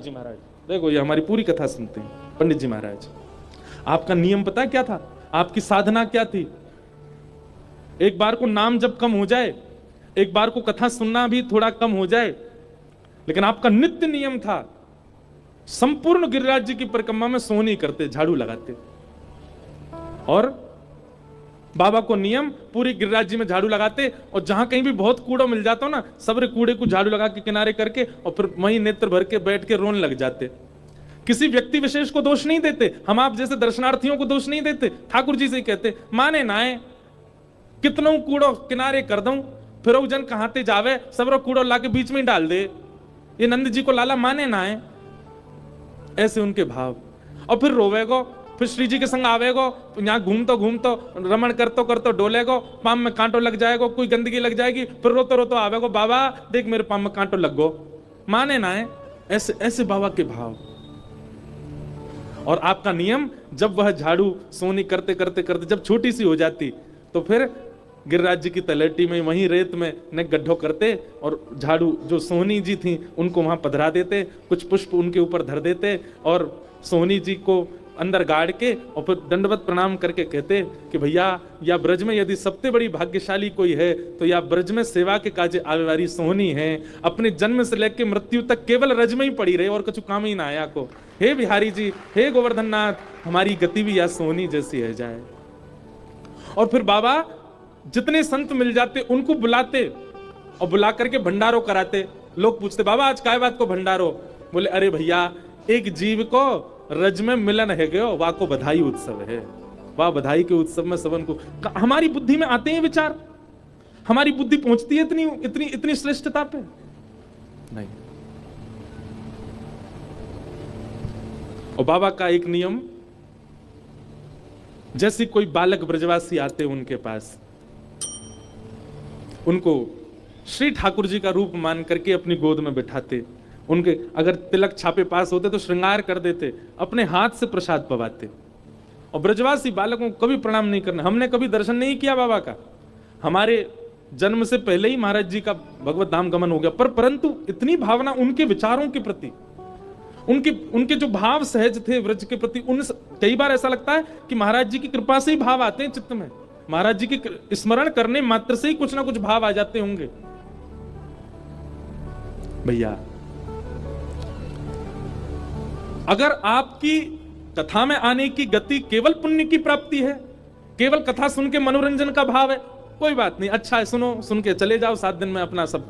जी महाराज, देखो ये हमारी पूरी कथा सुनते हैं। पंडित जी महाराज, आपका नियम पता क्या था? आपकी साधना क्या थी? एक बार को नाम जब कम हो जाए, एक बार को कथा सुनना भी थोड़ा कम हो जाए, लेकिन आपका नित्य नियम था संपूर्ण गिरिराज जी की परिक्रमा में सोहनी करते, झाड़ू लगाते। और बाबा को नियम, पूरी गिरिराज जी में झाड़ू लगाते, और जहां कहीं भी बहुत कूड़ा मिल जाता हो ना, सबरे कूड़े को झाड़ू लगा के किनारे करके और फिर वहीं नेत्र भर के बैठ के रोने लग जाते। किसी व्यक्ति विशेष को दोष नहीं देते, हम आप जैसे दर्शनार्थियों को दोष नहीं देते, ठाकुर जी से ही कहते माने नाए कितनों कूड़ो किनारे कर दूं, फिर जन कहाते जावे, सबरो कूड़ो लाके बीच में डाल दे, ये नंद जी को लाला माने नाए, ऐसे उनके भाव। और फिर रोवेगो, फिर श्री जी के संग आवेगो, यहाँ घूमतो रमण करतो डोलेगो, पाम में कांटो लग जाएगो, कोई गंदगी लग जाएगी, फिर रोतो आवेगो, बाबा देख मेरे पाम में कांटो लग गो, माने ना है। ऐसे ऐसे बाबा के भाव। और आपका नियम, जब वह झाड़ू सोनी करते करते करते जब छोटी सी हो जाती, तो फिर गिरिराज जी की तलेटी में वहीं रेत में न गड्ढो करते और झाड़ू जो सोहनी जी थी उनको वहां पधरा देते, कुछ पुष्प उनके ऊपर धर देते और सोहनी जी को अंदर गाड़ के और फिर दंडवत प्रणाम करके कहते कि भैया या ब्रज में यदि सबसे बड़ी भाग्यशाली कोई है तो या ब्रज में सेवा के काजे आवे वाली सोहनी है, अपने जन्म से लेकर मृत्यु तक केवल रज में ही पड़ी रहे और कुछ काम ही ना आया को। हे बिहारी जी, हे गोवर्धन नाथ, हमारी गति भी या सोहनी जैसी है जाए। और फिर बाबा जितने संत मिल जाते उनको बुलाते और बुला करके भंडारो कराते। लोग पूछते बाबा आज काय बात को भंडारो? बोले अरे भैया एक जीव को रज में मिलन है गयो, वाह को बधाई उत्सव है, वाह बधाई के उत्सव में सबन को। हमारी बुद्धि में आते हैं विचार, हमारी बुद्धि पहुंचती है इतनी इतनी इतनी श्रेष्ठता पे? नहीं। और बाबा का एक नियम, जैसे कोई बालक ब्रजवासी आते उनके पास, उनको श्री ठाकुर जी का रूप मान करके अपनी गोद में बिठाते, उनके अगर तिलक छापे पास होते तो श्रृंगार कर देते, अपने हाथ से प्रसाद पवाते। और ब्रजवासी बालकों को कभी प्रणाम नहीं करना। हमने कभी दर्शन नहीं किया बाबा का, हमारे जन्म से पहले ही महाराज जी का भगवत धाम गमन हो गया, परंतु इतनी भावना उनके विचारों के प्रति, उनके जो भाव सहज थे व्रज के प्रति, उन कई बार ऐसा लगता है कि महाराज जी की कृपा से ही भाव आते हैं चित्त में, महाराज जी के स्मरण करने मात्र से ही कुछ ना कुछ भाव आ जाते होंगे। भैया अगर आपकी कथा में आने की गति केवल पुण्य की प्राप्ति है, केवल कथा सुन के मनोरंजन का भाव है, कोई बात नहीं, अच्छा है, सुनो, सुन के चले जाओ, 7 दिन में अपना सब